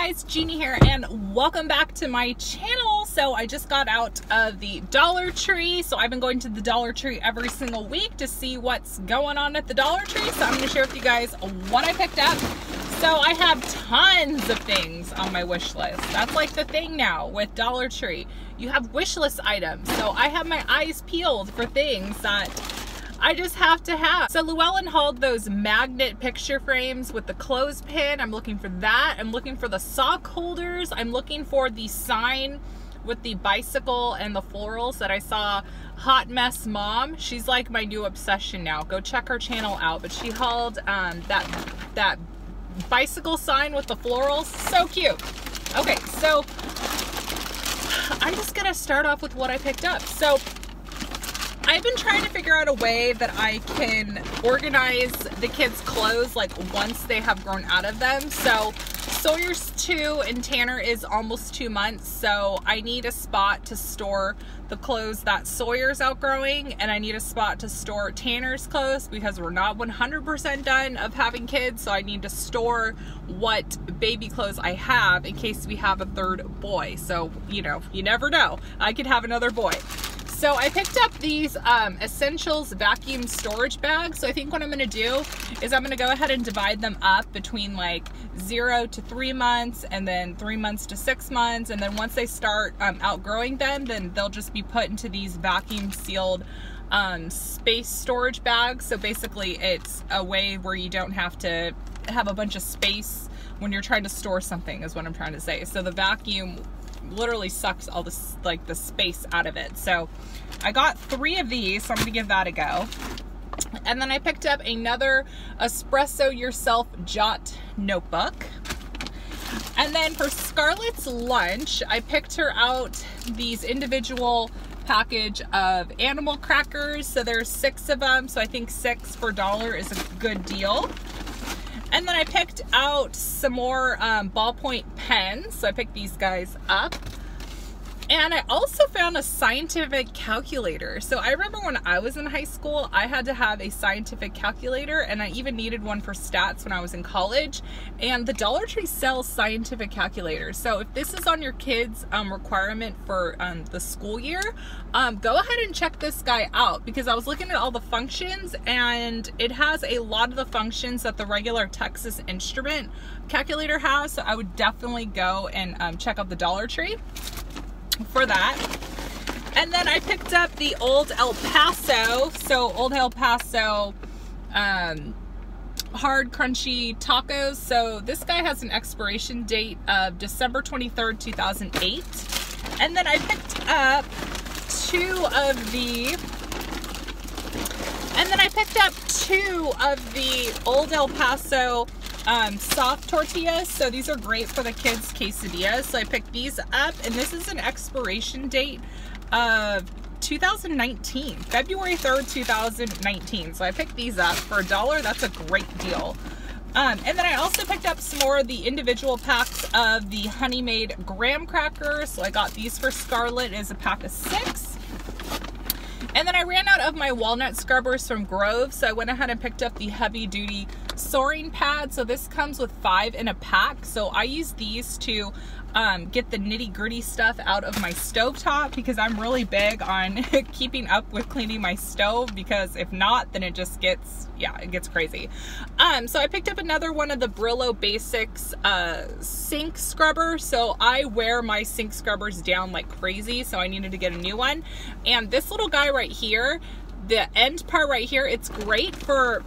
guys, Jeannie here, and welcome back to my channel. So I just got out of the Dollar Tree. So I've been going to the Dollar Tree every single week to see what's going on at the Dollar Tree. So I'm going to share with you guys what I picked up. So I have tons of things on my wish list. That's like the thing now with Dollar Tree. You have wish list items. So I have my eyes peeled for things that I just have to have. So Llewellyn hauled those magnet picture frames with the clothespin. I'm looking for that. I'm looking for the sock holders. I'm looking for the sign with the bicycle and the florals that I saw Hottt Mess Mom. She's like my new obsession now. Go check her channel out. But she hauled that bicycle sign with the florals. So cute. Okay, so I'm just gonna start off with what I picked up. So I've been trying to figure out a way that I can organize the kids' clothes like once they have grown out of them. So Sawyer's 2 and Tanner is almost 2 months. So I need a spot to store the clothes that Sawyer's outgrowing, and I need a spot to store Tanner's clothes because we're not 100% done of having kids. So I need to store what baby clothes I have in case we have a third boy. So, you know, you never know. I could have another boy. So I picked up these Essentials vacuum storage bags. So I think what I'm gonna do is I'm gonna go ahead and divide them up between like 0 to 3 months, and then 3 months to 6 months. And then once they start outgrowing them, then they'll just be put into these vacuum sealed space storage bags. So basically it's a way where you don't have to have a bunch of space when you're trying to store something, is what I'm trying to say. So the vacuum literally sucks all this, like the space out of it. So I got 3 of these, so I'm gonna give that a go. And then I picked up another Espresso Yourself Jot notebook. And then for Scarlett's lunch, I picked her out these individual package of animal crackers. So there's 6 of them, so I think 6 for $1 is a good deal. And then I picked out some more ballpoint pens. So I picked these guys up. And I also found a scientific calculator. So I remember when I was in high school, I had to have a scientific calculator, and I even needed one for stats when I was in college. And the Dollar Tree sells scientific calculators. So if this is on your kids' requirement for the school year, go ahead and check this guy out, because I was looking at all the functions and it has a lot of the functions that the regular Texas Instrument calculator has. So I would definitely go and check out the Dollar Tree for that. And then I picked up the Old El Paso. So Old El Paso hard crunchy tacos. So this guy has an expiration date of December 23rd, 2008. And then I picked up 2 of the Old El Paso soft tortillas. So these are great for the kids' quesadillas. So I picked these up, and this is an expiration date of 2019, February 3rd, 2019. So I picked these up for $1. That's a great deal. And then I also picked up some more of the individual packs of the Honey Made graham crackers. So I got these for Scarlett as a pack of 6. And then I ran out of my walnut scrubbers from Grove, so I went ahead and picked up the heavy duty soaring pad. So this comes with 5 in a pack. So I use these to get the nitty gritty stuff out of my stovetop, because I'm really big on keeping up with cleaning my stove, because if not, then it just gets, yeah, it gets crazy. So I picked up another one of the Brillo Basics sink scrubber. So I wear my sink scrubbers down like crazy, so I needed to get a new one. And this little guy right here, the end part right here, it's great for,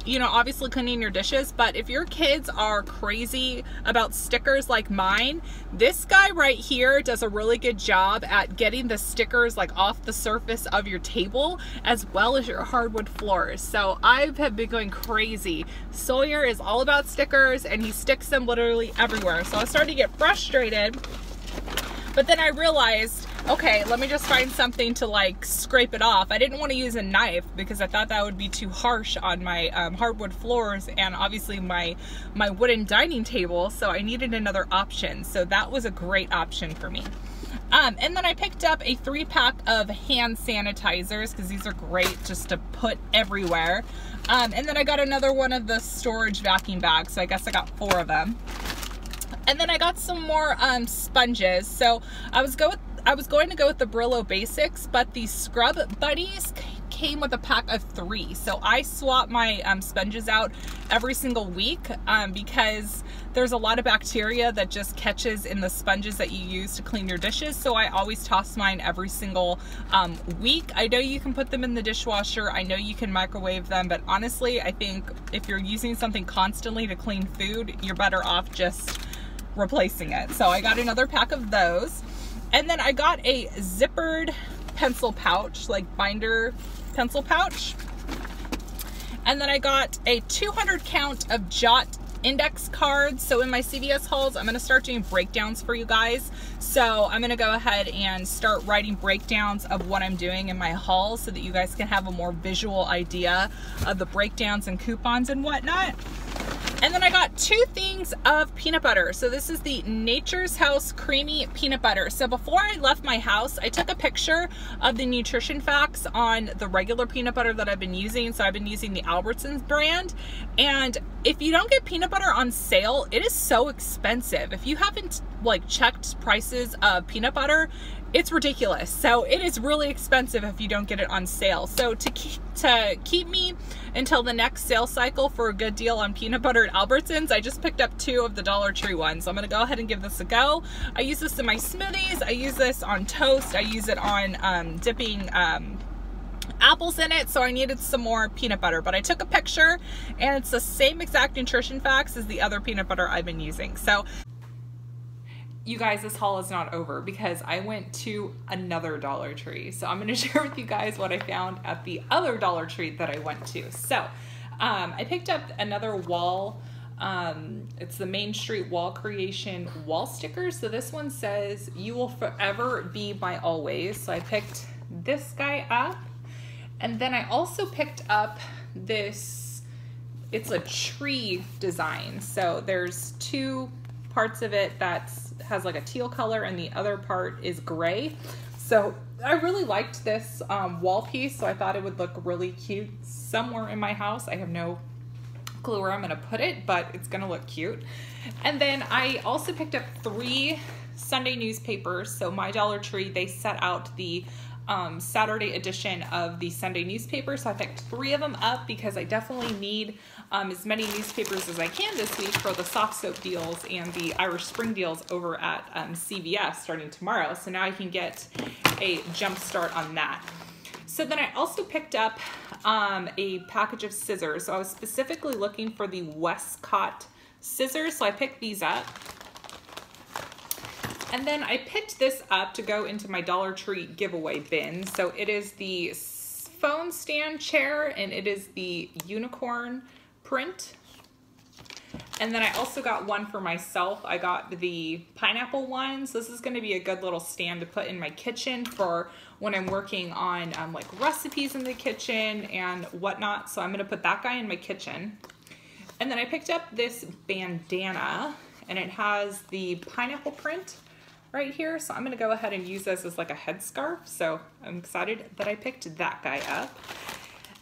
you know, obviously cleaning your dishes, but if your kids are crazy about stickers like mine, this guy right here does a really good job at getting the stickers like off the surface of your table as well as your hardwood floors. So I have been going crazy. Sawyer is all about stickers, and he sticks them literally everywhere. So I started to get frustrated, but then I realized, okay, let me just find something to like scrape it off. I didn't want to use a knife because I thought that would be too harsh on my hardwood floors and obviously my wooden dining table. So I needed another option. So that was a great option for me. And then I picked up a 3-pack of hand sanitizers, because these are great just to put everywhere. And then I got another one of the storage vacuum bags. So I guess I got 4 of them. And then I got some more sponges. So I was going to go with the Brillo Basics, but the Scrub Buddies came with a pack of 3. So I swap my sponges out every single week because there's a lot of bacteria that just catches in the sponges that you use to clean your dishes. So I always toss mine every single week. I know you can put them in the dishwasher. I know you can microwave them, but honestly, I think if you're using something constantly to clean food, you're better off just replacing it. So I got another pack of those. And then I got a zippered pencil pouch, like binder pencil pouch. And then I got a 200 count of Jot index cards. So in my CVS hauls, I'm going to start doing breakdowns for you guys. So I'm going to go ahead and start writing breakdowns of what I'm doing in my hauls so that you guys can have a more visual idea of the breakdowns and coupons and whatnot. And then I got 2 things of peanut butter. So this is the Nature's House Creamy Peanut Butter. So before I left my house, I took a picture of the nutrition facts on the regular peanut butter that I've been using. So I've been using the Albertsons brand. And if you don't get peanut butter on sale, it is so expensive. If you haven't like checked prices of peanut butter, it's ridiculous. So it is really expensive if you don't get it on sale. So to keep me until the next sale cycle for a good deal on peanut butter at Albertsons, I just picked up 2 of the Dollar Tree ones. So I'm gonna go ahead and give this a go. I use this in my smoothies. I use this on toast. I use it on dipping apples in it. So I needed some more peanut butter, but I took a picture and it's the same exact nutrition facts as the other peanut butter I've been using. So you guys, this haul is not over because I went to another Dollar Tree. So I'm going to share with you guys what I found at the other Dollar Tree that I went to. So I picked up another wall. It's the Main Street Wall Creation wall stickers. So this one says, "You will forever be my always." So I picked this guy up. And then I also picked up this, it's a tree design. So there's 2 parts of it that has like a teal color and the other part is gray. So I really liked this wall piece, so I thought it would look really cute somewhere in my house. I have no clue where I'm gonna put it, but it's gonna look cute. And then I also picked up 3 Sunday newspapers. So my Dollar Tree, they set out the Saturday edition of the Sunday newspaper. So I picked 3 of them up because I definitely need as many newspapers as I can this week for the soft soap deals and the Irish Spring deals over at CVS starting tomorrow. So now I can get a jump start on that. So then I also picked up a package of scissors. So I was specifically looking for the Westcott scissors. So I picked these up. And then I picked this up to go into my Dollar Tree giveaway bin. So it is the phone stand chair and it is the unicorn print. And then I also got one for myself. I got the pineapple ones. This is going to be a good little stand to put in my kitchen for when I'm working on like recipes in the kitchen and whatnot. So I'm going to put that guy in my kitchen. And then I picked up this bandana and it has the pineapple print right here. So I'm going to go ahead and use this as like a headscarf. So I'm excited that I picked that guy up.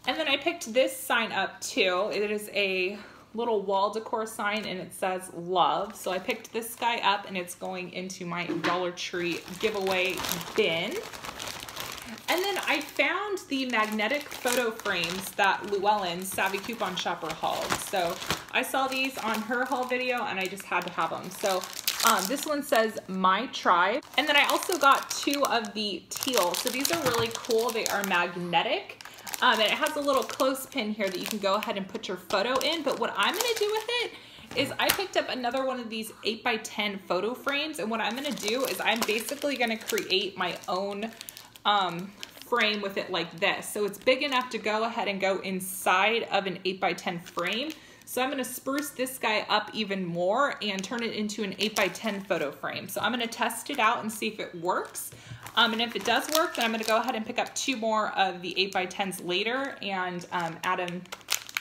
And then I picked this sign up too. It is a little wall decor sign and it says love. So I picked this guy up and it's going into my Dollar Tree giveaway bin. And then I found the magnetic photo frames that Llewellyn, Savvy Coupon Shopper, hauled. So I saw these on her haul video and I just had to have them. So this one says My Tribe. And then I also got 2 of the teal. So these are really cool. They are magnetic. And it has a little clothespin here that you can go ahead and put your photo in. But what I'm going to do with it is I picked up another one of these 8x10 photo frames. And what I'm going to do is I'm basically going to create my own frame with it like this. So it's big enough to go ahead and go inside of an 8x10 frame. So I'm going to spruce this guy up even more and turn it into an 8x10 photo frame. So I'm going to test it out and see if it works. And if it does work, then I'm going to go ahead and pick up 2 more of the 8x10s later and add them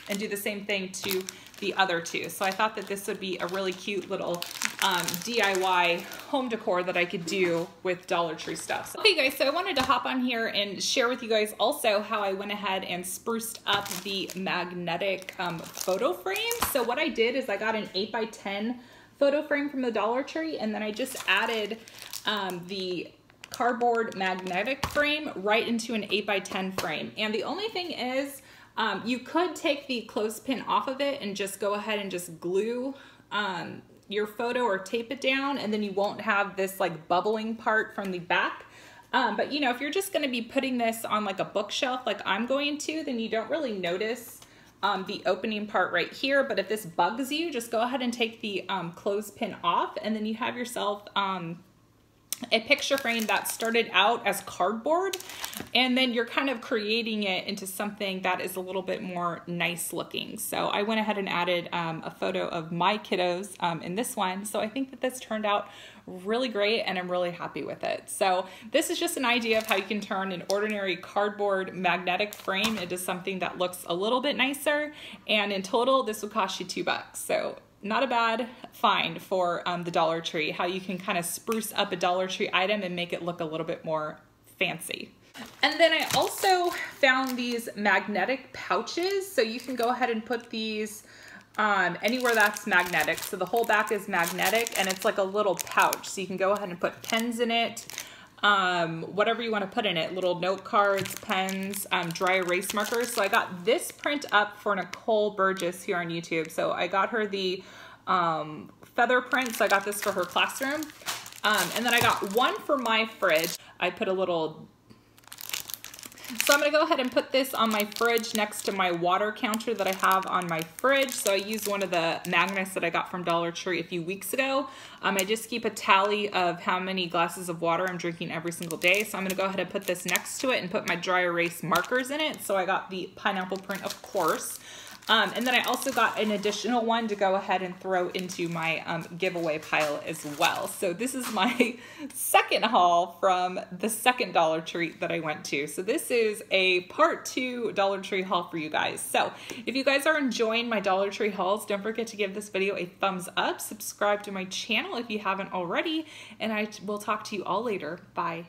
and do the same thing to the other 2. So I thought that this would be a really cute little DIY home decor that I could do with Dollar Tree stuff. Okay guys, so I wanted to hop on here and share with you guys also how I went ahead and spruced up the magnetic photo frame. So what I did is I got an 8x10 photo frame from the Dollar Tree, and then I just added the cardboard magnetic frame right into an 8x10 frame. And the only thing is, you could take the clothespin off of it and just go ahead and just glue your photo or tape it down, and then you won't have this like bubbling part from the back. But you know, if you're just going to be putting this on like a bookshelf like I'm going to, then you don't really notice the opening part right here. But if this bugs you, just go ahead and take the clothespin off, and then you have yourself a picture frame that started out as cardboard, and then you're kind of creating it into something that is a little bit more nice looking. So I went ahead and added a photo of my kiddos in this one. So I think that this turned out really great, and I'm really happy with it. So this is just an idea of how you can turn an ordinary cardboard magnetic frame into something that looks a little bit nicer. And in total, this would cost you $2. So not a bad find for the Dollar Tree, how you can kind of spruce up a Dollar Tree item and make it look a little bit more fancy. And then I also found these magnetic pouches. So you can go ahead and put these anywhere that's magnetic. So the whole back is magnetic, and it's like a little pouch. So you can go ahead and put pens in it, whatever you want to put in it, little note cards, pens, dry erase markers. So I got this print up for Nicole Burgess here on YouTube. So I got her the feather print, so I got this for her classroom. And then I got one for my fridge. I put a little, so I'm gonna go ahead and put this on my fridge next to my water counter that I have on my fridge. So I used one of the magnets that I got from Dollar Tree a few weeks ago. I just keep a tally of how many glasses of water I'm drinking every single day. So I'm gonna go ahead and put this next to it and put my dry erase markers in it. So I got the pineapple print, of course. And then I also got an additional one to go ahead and throw into my giveaway pile as well. So this is my second haul from the second Dollar Tree that I went to. So this is a part 2 Dollar Tree haul for you guys. So if you guys are enjoying my Dollar Tree hauls, don't forget to give this video a thumbs up, subscribe to my channel if you haven't already, and I will talk to you all later. Bye.